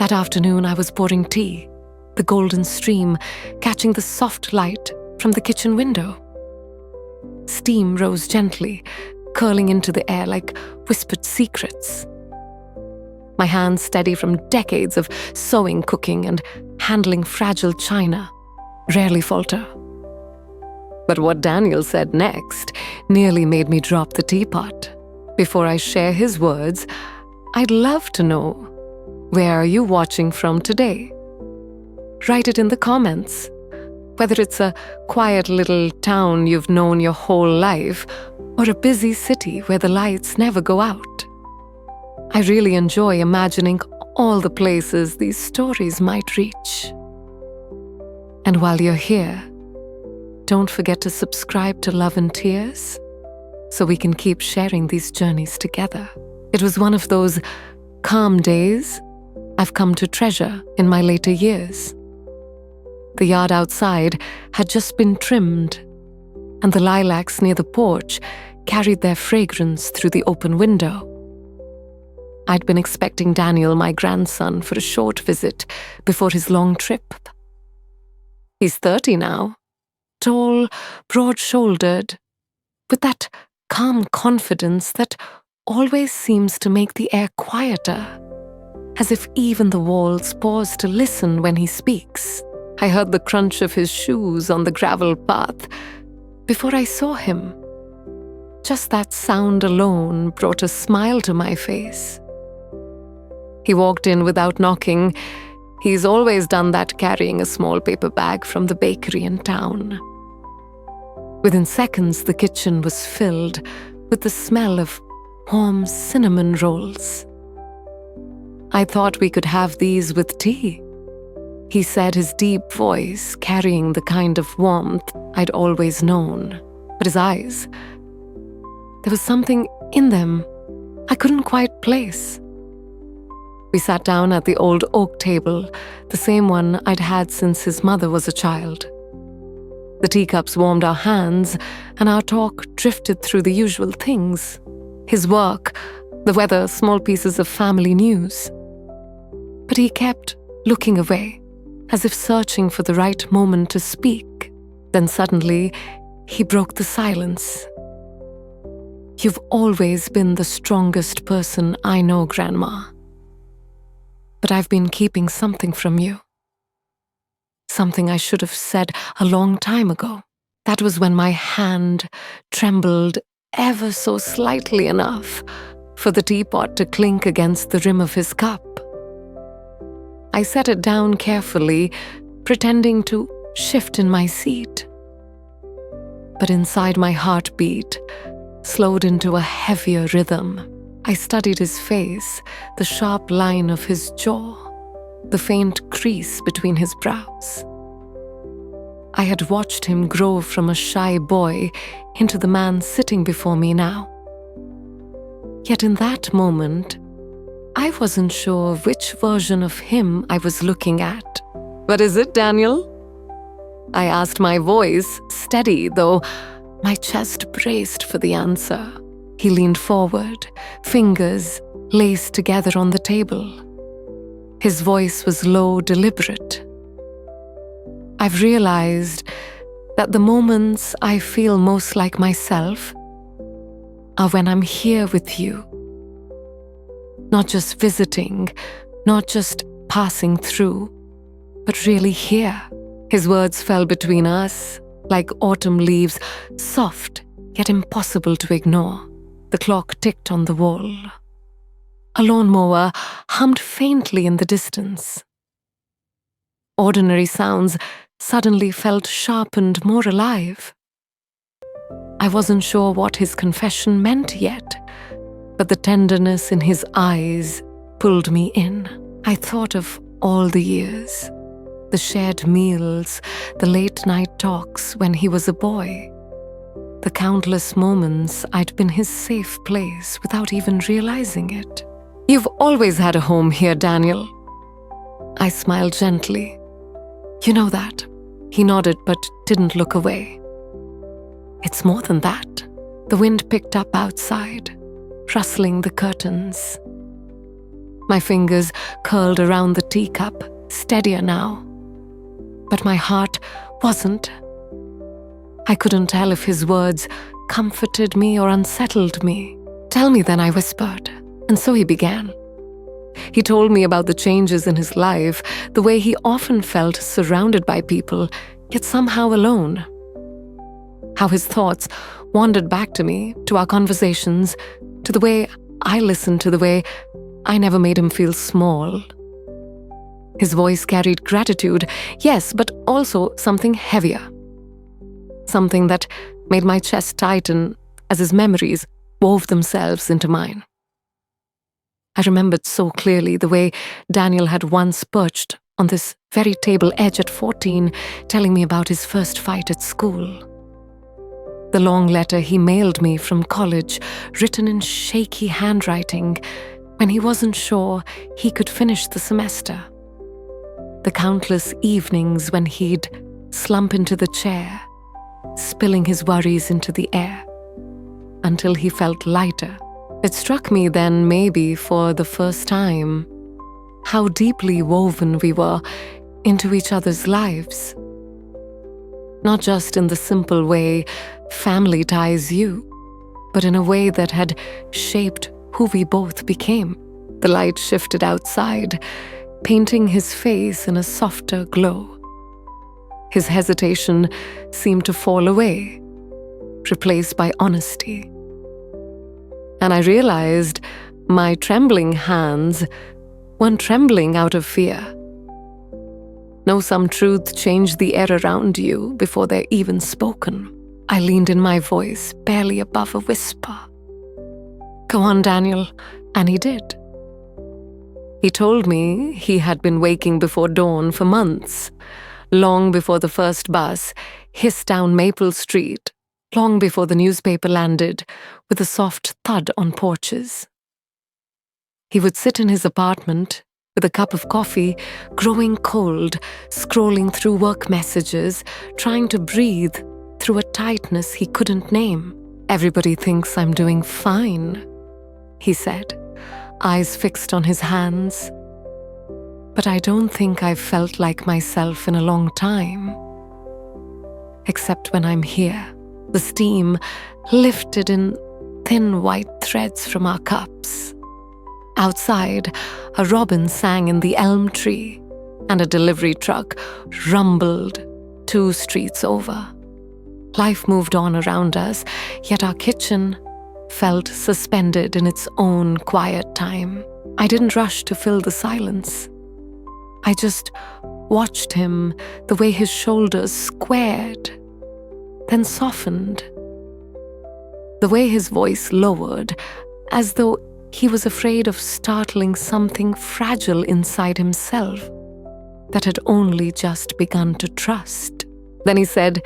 That afternoon I was pouring tea, the golden stream catching the soft light from the kitchen window. Steam rose gently, curling into the air like whispered secrets. My hands, steady from decades of sewing, cooking, and handling fragile china, rarely falter. But what Daniel said next nearly made me drop the teapot. Before I share his words, I'd love to know, where are you watching from today? Write it in the comments. Whether it's a quiet little town you've known your whole life, or a busy city where the lights never go out. I really enjoy imagining all the places these stories might reach. And while you're here, don't forget to subscribe to Love and Tears so we can keep sharing these journeys together. It was one of those calm days I've come to treasure in my later years. The yard outside had just been trimmed, and the lilacs near the porch carried their fragrance through the open window. I'd been expecting Daniel, my grandson, for a short visit before his long trip. He's 30 now, tall, broad-shouldered, with that calm confidence that always seems to make the air quieter, as if even the walls pause to listen when he speaks. I heard the crunch of his shoes on the gravel path before I saw him. Just that sound alone brought a smile to my face. He walked in without knocking. He's always done that, carrying a small paper bag from the bakery in town. Within seconds, the kitchen was filled with the smell of warm cinnamon rolls. I thought we could have these with tea, he said, his deep voice carrying the kind of warmth I'd always known. But his eyes, there was something in them I couldn't quite place. We sat down at the old oak table, the same one I'd had since his mother was a child. The teacups warmed our hands, and our talk drifted through the usual things. His work, the weather, small pieces of family news. But he kept looking away, as if searching for the right moment to speak. Then suddenly, he broke the silence. You've always been the strongest person I know, Grandma. But I've been keeping something from you. Something I should have said a long time ago. That was when my hand trembled ever so slightly enough for the teapot to clink against the rim of his cup. I set it down carefully, pretending to shift in my seat. But inside, my heartbeat slowed into a heavier rhythm. I studied his face, the sharp line of his jaw, the faint crease between his brows. I had watched him grow from a shy boy into the man sitting before me now. Yet in that moment, I wasn't sure which version of him I was looking at. "What is it, Daniel?" I asked, my voice steady, though my chest braced for the answer. He leaned forward, fingers laced together on the table. His voice was low, deliberate. I've realized that the moments I feel most like myself are when I'm here with you. Not just visiting, not just passing through, but really here. His words fell between us like autumn leaves, soft yet impossible to ignore. The clock ticked on the wall. A lawnmower hummed faintly in the distance. Ordinary sounds suddenly felt sharpened, more alive. I wasn't sure what his confession meant yet, but the tenderness in his eyes pulled me in. I thought of all the years, the shared meals, the late-night talks when he was a boy, the countless moments I'd been his safe place without even realizing it. "You've always had a home here, Daniel." I smiled gently. "You know that." He nodded but didn't look away. "It's more than that." The wind picked up outside, rustling the curtains. My fingers curled around the teacup, steadier now. But my heart wasn't. I couldn't tell if his words comforted me or unsettled me. "Tell me then," I whispered, and so he began. He told me about the changes in his life, the way he often felt surrounded by people, yet somehow alone. How his thoughts wandered back to me, to our conversations, to the way I listened, to the way I never made him feel small. His voice carried gratitude, yes, but also something heavier. Something that made my chest tighten as his memories wove themselves into mine. I remembered so clearly the way Daniel had once perched on this very table edge at 14, telling me about his first fight at school. The long letter he mailed me from college, written in shaky handwriting, when he wasn't sure he could finish the semester. The countless evenings when he'd slump into the chair, spilling his worries into the air, until he felt lighter. It struck me then, maybe for the first time, how deeply woven we were into each other's lives. Not just in the simple way family ties you, but in a way that had shaped who we both became. The light shifted outside, painting his face in a softer glow. His hesitation seemed to fall away, replaced by honesty. And I realized my trembling hands weren't trembling out of fear. No, some truths change the air around you before they're even spoken. I leaned in, my voice barely above a whisper. "Go on, Daniel," and he did. He told me he had been waking before dawn for months, long before the first bus hissed down Maple Street, long before the newspaper landed with a soft thud on porches. He would sit in his apartment with a cup of coffee, growing cold, scrolling through work messages, trying to breathe through a tightness he couldn't name. "Everybody thinks I'm doing fine," he said, eyes fixed on his hands. "But I don't think I've felt like myself in a long time. Except when I'm here." The steam lifted in thin white threads from our cups. Outside, a robin sang in the elm tree, and a delivery truck rumbled 2 streets over. Life moved on around us, yet our kitchen felt suspended in its own quiet time. I didn't rush to fill the silence. I just watched him, the way his shoulders squared, then softened. The way his voice lowered, as though he was afraid of startling something fragile inside himself that had only just begun to trust. Then he said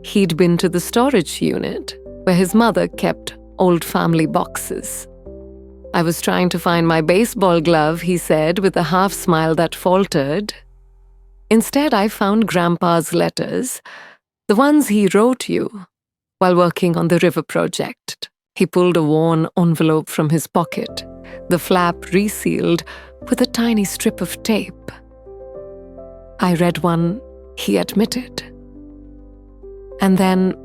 he'd been to the storage unit where his mother kept old family boxes. "I was trying to find my baseball glove," he said with a half smile that faltered. "Instead, I found Grandpa's letters, the ones he wrote you while working on the river project." He pulled a worn envelope from his pocket, the flap resealed with a tiny strip of tape. I read one, he admitted. And then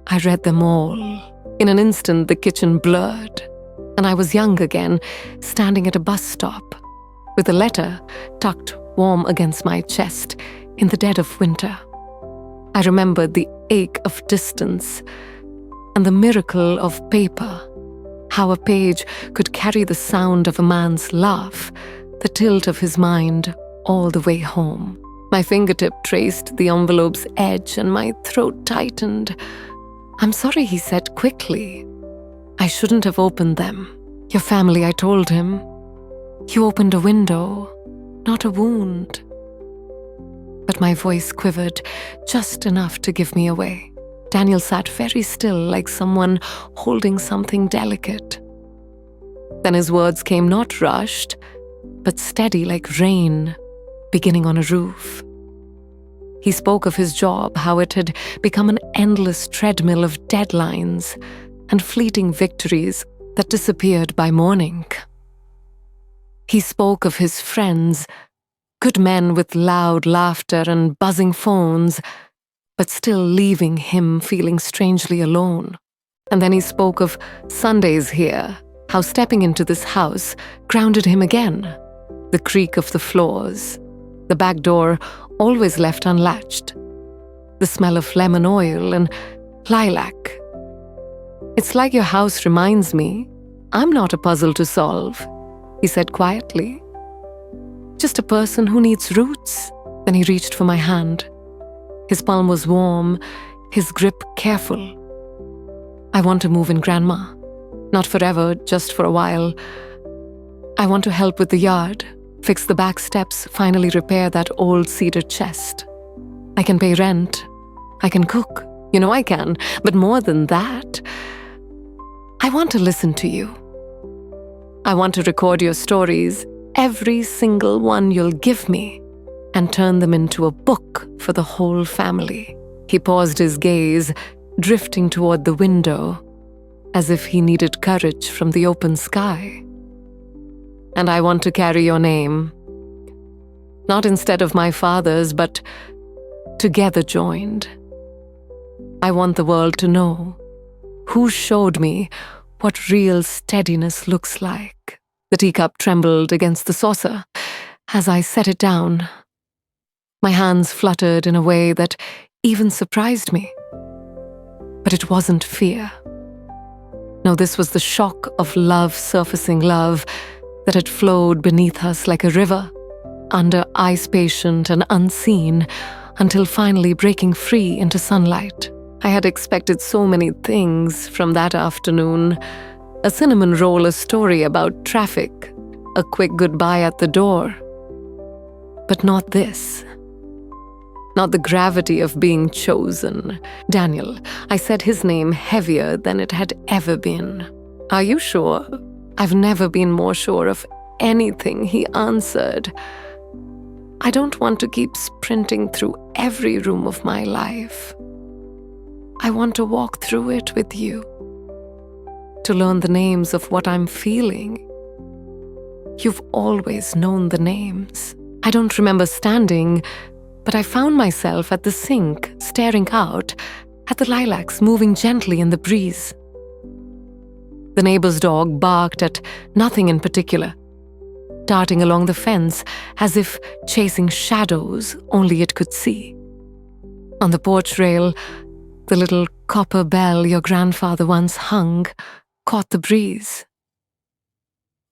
I read them all. In an instant, the kitchen blurred, and I was young again, standing at a bus stop, with a letter tucked warm against my chest in the dead of winter. I remembered the ache of distance and the miracle of paper, how a page could carry the sound of a man's laugh, the tilt of his mind all the way home. My fingertip traced the envelope's edge and my throat tightened. "I'm sorry," he said quickly. "I shouldn't have opened them." "Your family," I told him. "You opened a window, not a wound." But my voice quivered just enough to give me away. Daniel sat very still, like someone holding something delicate. Then his words came not rushed, but steady like rain beginning on a roof. He spoke of his job, how it had become an endless treadmill of deadlines and fleeting victories that disappeared by morning. He spoke of his friends, good men with loud laughter and buzzing phones, but still leaving him feeling strangely alone. And then he spoke of Sundays here, how stepping into this house grounded him again. The creak of the floors, the back door always left unlatched, the smell of lemon oil and lilac. "It's like your house reminds me I'm not a puzzle to solve," he said quietly. "Just a person who needs roots." Then he reached for my hand. His palm was warm, his grip careful. "I want to move in, Grandma. Not forever, just for a while. I want to help with the yard, fix the back steps, finally repair that old cedar chest. I can pay rent. I can cook. You know I can. But more than that, I want to listen to you. I want to record your stories, every single one you'll give me, and turn them into a book for the whole family." He paused his gaze, drifting toward the window, as if he needed courage from the open sky. "And I want to carry your name. Not instead of my father's, but together joined. I want the world to know who showed me what real steadiness looks like." The teacup trembled against the saucer as I set it down. My hands fluttered in a way that even surprised me. But it wasn't fear. No, this was the shock of love surfacing love that had flowed beneath us like a river, under ice patient and unseen, until finally breaking free into sunlight. I had expected so many things from that afternoon. A cinnamon roll, a story about traffic, a quick goodbye at the door. But not this. Not the gravity of being chosen. "Daniel," I said his name heavier than it had ever been. "Are you sure?" "I've never been more sure of anything," he answered. "I don't want to keep sprinting through every room of my life. I want to walk through it with you, to learn the names of what I'm feeling. You've always known the names." I don't remember standing, but I found myself at the sink, staring out at the lilacs moving gently in the breeze. The neighbor's dog barked at nothing in particular, darting along the fence as if chasing shadows only it could see. On the porch rail, the little copper bell your grandfather once hung caught the breeze.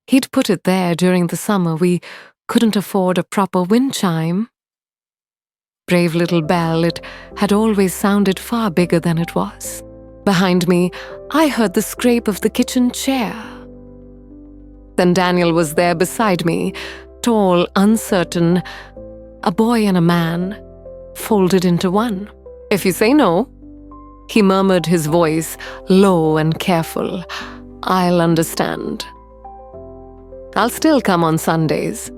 He'd put it there during the summer we couldn't afford a proper wind chime. Brave little bell, it had always sounded far bigger than it was. Behind me, I heard the scrape of the kitchen chair. Then Daniel was there beside me, tall, uncertain, a boy and a man, folded into one. "If you say no," he murmured, his voice low and careful, "I'll understand. I'll still come on Sundays.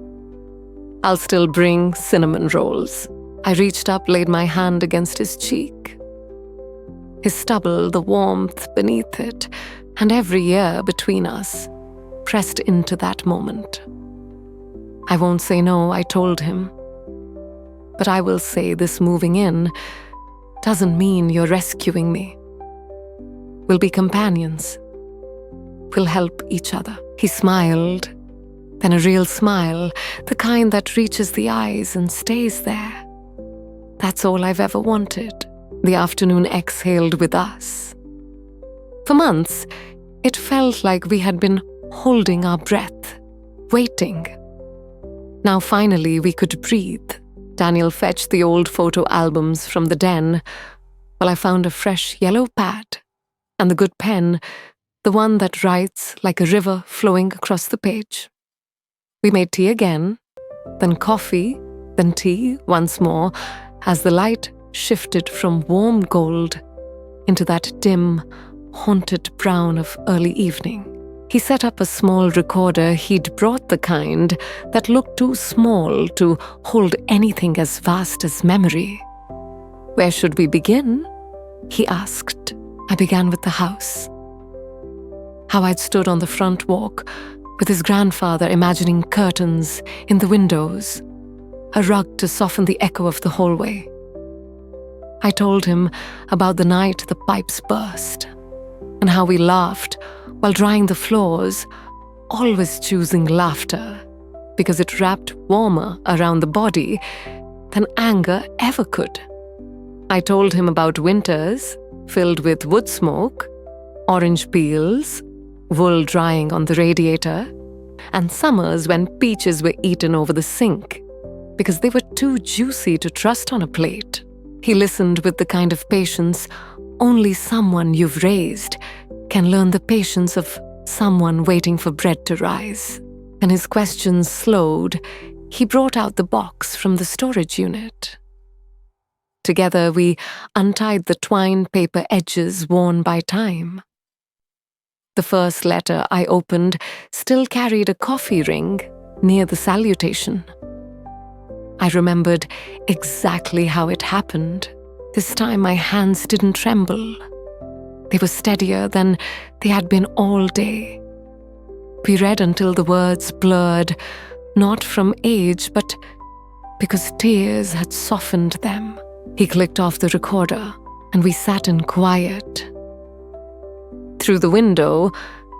I'll still bring cinnamon rolls." I reached up, laid my hand against his cheek. His stubble, the warmth beneath it, and every year between us, pressed into that moment. "I won't say no," I told him. "But I will say this moving in doesn't mean you're rescuing me. We'll be companions. We'll help each other." He smiled, then a real smile, the kind that reaches the eyes and stays there. That's all I've ever wanted. The afternoon exhaled with us. For months, it felt like we had been holding our breath, waiting. Now finally we could breathe. Daniel fetched the old photo albums from the den, while I found a fresh yellow pad and the good pen, the one that writes like a river flowing across the page. We made tea again, then coffee, then tea once more, as the light shifted from warm gold into that dim, haunted brown of early evening. He set up a small recorder. He'd brought the kind that looked too small to hold anything as vast as memory. "Where should we begin?" he asked. I began with the house. How I'd stood on the front walk with his grandfather imagining curtains in the windows, a rug to soften the echo of the hallway. I told him about the night the pipes burst, and how we laughed while drying the floors, always choosing laughter because it wrapped warmer around the body than anger ever could. I told him about winters filled with wood smoke, orange peels, wool drying on the radiator, and summers when peaches were eaten over the sink because they were too juicy to trust on a plate. He listened with the kind of patience only someone you've raised can learn, the patience of someone waiting for bread to rise. And his questions slowed, he brought out the box from the storage unit. Together we untied the twine paper edges worn by time. The first letter I opened still carried a coffee ring near the salutation. I remembered exactly how it happened. This time my hands didn't tremble. They were steadier than they had been all day. We read until the words blurred, not from age, but because tears had softened them. He clicked off the recorder, and we sat in quiet. Through the window,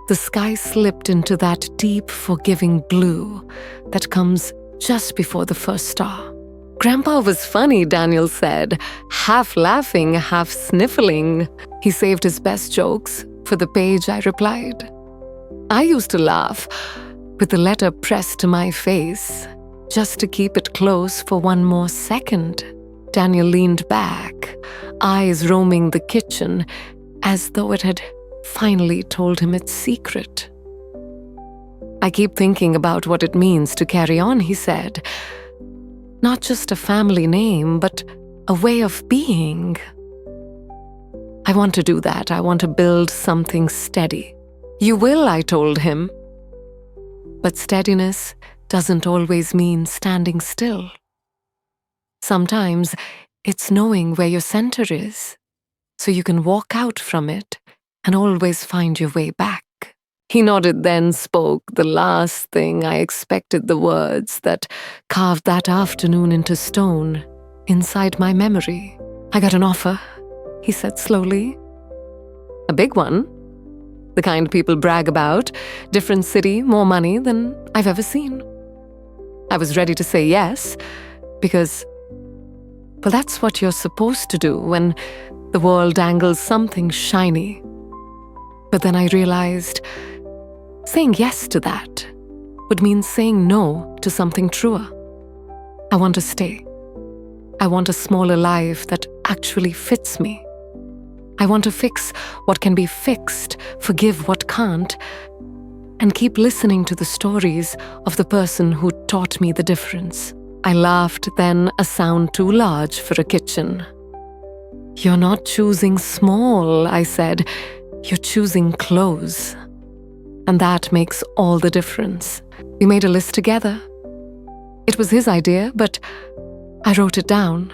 the sky slipped into that deep, forgiving blue that comes just before the first star. "Grandpa was funny," Daniel said, half laughing, half sniffling. He saved his best jokes for the page, I replied. I used to laugh, with the letter pressed to my face, just to keep it close for one more second. Daniel leaned back, eyes roaming the kitchen, as though it had finally told him its secret. "I keep thinking about what it means to carry on," he said. "Not just a family name, but a way of being. I want to do that. I want to build something steady." "You will," I told him. But steadiness doesn't always mean standing still. Sometimes it's knowing where your center is, so you can walk out from it and always find your way back. He nodded, then spoke the last thing I expected, the words that carved that afternoon into stone inside my memory. "I got an offer," he said slowly. "A big one. The kind people brag about. Different city, more money than I've ever seen." I was ready to say yes, because, well, that's what you're supposed to do when the world dangles something shiny. But then I realized saying yes to that would mean saying no to something truer. I want to stay. I want a smaller life that actually fits me. I want to fix what can be fixed, forgive what can't, and keep listening to the stories of the person who taught me the difference. I laughed, then a sound too large for a kitchen. "You're not choosing small," I said. "You're choosing close." And that makes all the difference. We made a list together. It was his idea, but I wrote it down.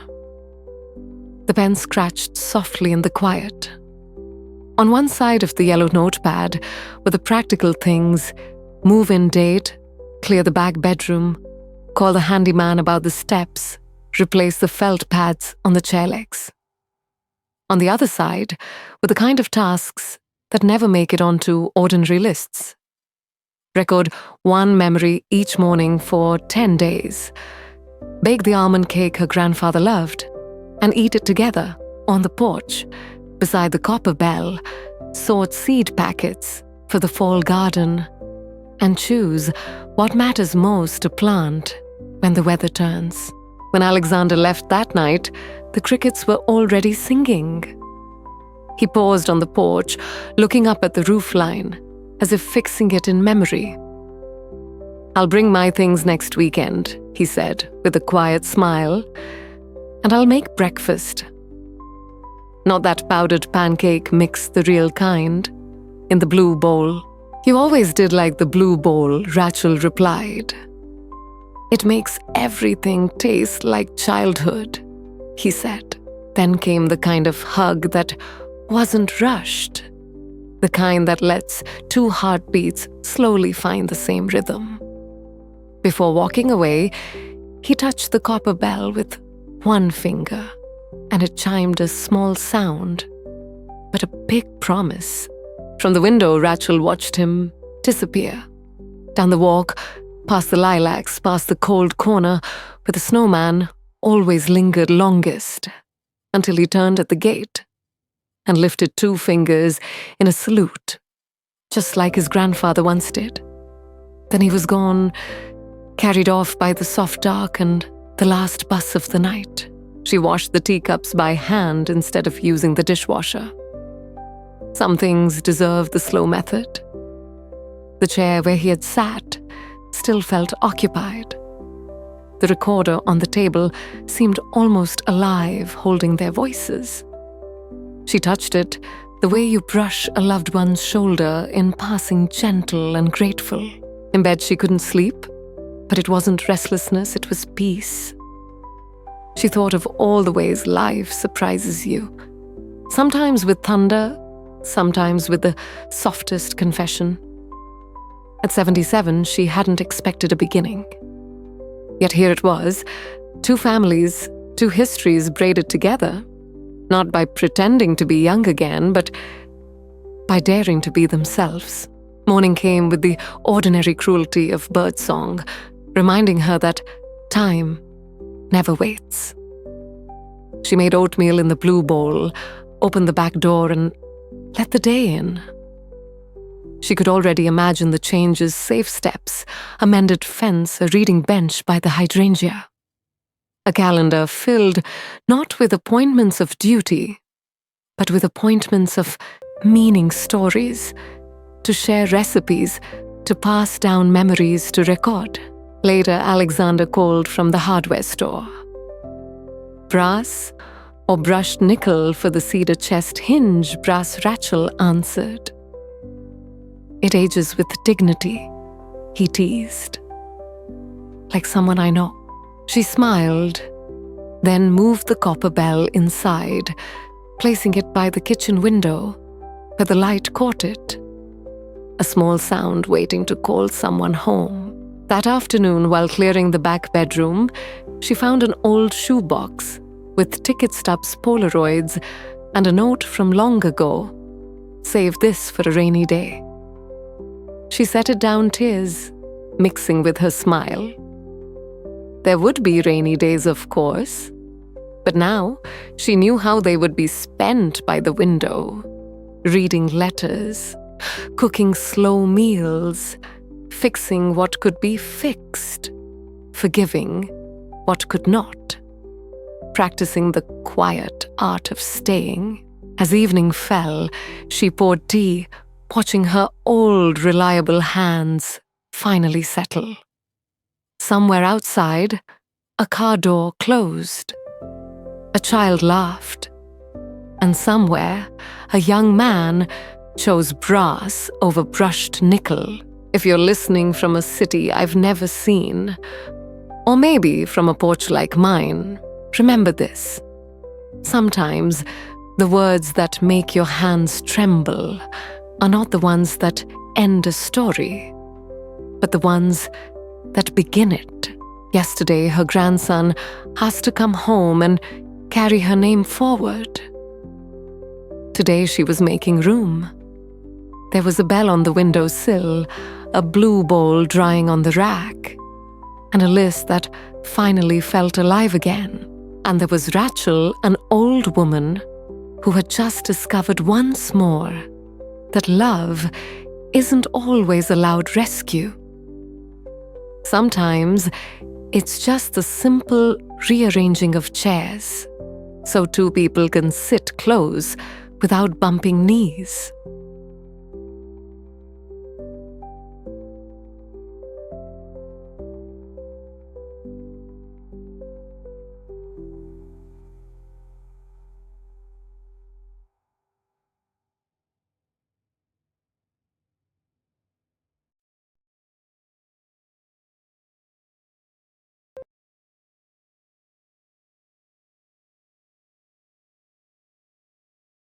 The pen scratched softly in the quiet. On one side of the yellow notepad were the practical things: move-in date, clear the back bedroom, call the handyman about the steps, replace the felt pads on the chair legs. On the other side were the kind of tasks that never make it onto ordinary lists. Record one memory each morning for 10 days. Bake the almond cake her grandfather loved, and eat it together on the porch, beside the copper bell. Sort seed packets for the fall garden, and choose what matters most to plant when the weather turns. When Alexander left that night, the crickets were already singing. He paused on the porch, looking up at the roofline, as if fixing it in memory. "I'll bring my things next weekend," he said, with a quiet smile, "and I'll make breakfast. Not that powdered pancake mix, the real kind, in the blue bowl." "You always did like the blue bowl," Rachel replied. "It makes everything taste like childhood," he said. Then came the kind of hug that wasn't rushed. the kind that lets two heartbeats slowly find the same rhythm. Before walking away, he touched the copper bell with one finger, and it chimed a small sound, but a big promise. From the window, Rachel watched him disappear. Down the walk, past the lilacs, past the cold corner, where the snowman always lingered longest, until he turned at the gate and lifted two fingers in a salute, just like his grandfather once did. Then he was gone, carried off by the soft dark and the last bus of the night. She washed the teacups by hand instead of using the dishwasher. Some things deserved the slow method. The chair where he had sat still felt occupied. The recorder on the table seemed almost alive, holding their voices. She touched it the way you brush a loved one's shoulder in passing, gentle and grateful. In bed she couldn't sleep, but it wasn't restlessness, it was peace. She thought of all the ways life surprises you, sometimes with thunder, sometimes with the softest confession. At 77, she hadn't expected a beginning. Yet here it was, two families, two histories braided together, not by pretending to be young again, but by daring to be themselves. Morning came with the ordinary cruelty of birdsong, reminding her that time never waits. She made oatmeal in the blue bowl, opened the back door, and let the day in. She could already imagine the changes: safe steps, a mended fence, a reading bench by the hydrangea. A calendar filled not with appointments of duty, but with appointments of meaning stories, to share recipes, to pass down memories, to record. Later, Alexander called from the hardware store. Brass or brushed nickel for the cedar chest hinge, brass Rachel answered. It ages with dignity, he teased. Like someone I know. She smiled, then moved the copper bell inside, placing it by the kitchen window, where the light caught it. A small sound waiting to call someone home. That afternoon, while clearing the back bedroom, she found an old shoebox with ticket stubs, Polaroids, and a note from long ago. Save this for a rainy day. She set it down, tears mixing with her smile. There would be rainy days, of course, but now she knew how they would be spent by the window, reading letters, cooking slow meals, fixing what could be fixed, forgiving what could not, practicing the quiet art of staying. As evening fell, she poured tea, watching her old, reliable hands finally settle. Somewhere outside, a car door closed. A child laughed. And somewhere, a young man chose brass over brushed nickel. If you're listening from a city I've never seen, or maybe from a porch like mine, remember this. Sometimes the words that make your hands tremble are not the ones that end a story, but the ones that begin it. Yesterday, her grandson asked to come home and carry her name forward. Today, she was making room. There was a bell on the windowsill, a blue bowl drying on the rack, and a list that finally felt alive again. And there was Rachel, an old woman who had just discovered once more that love isn't always a loud rescue. Sometimes it's just the simple rearranging of chairs, so two people can sit close without bumping knees.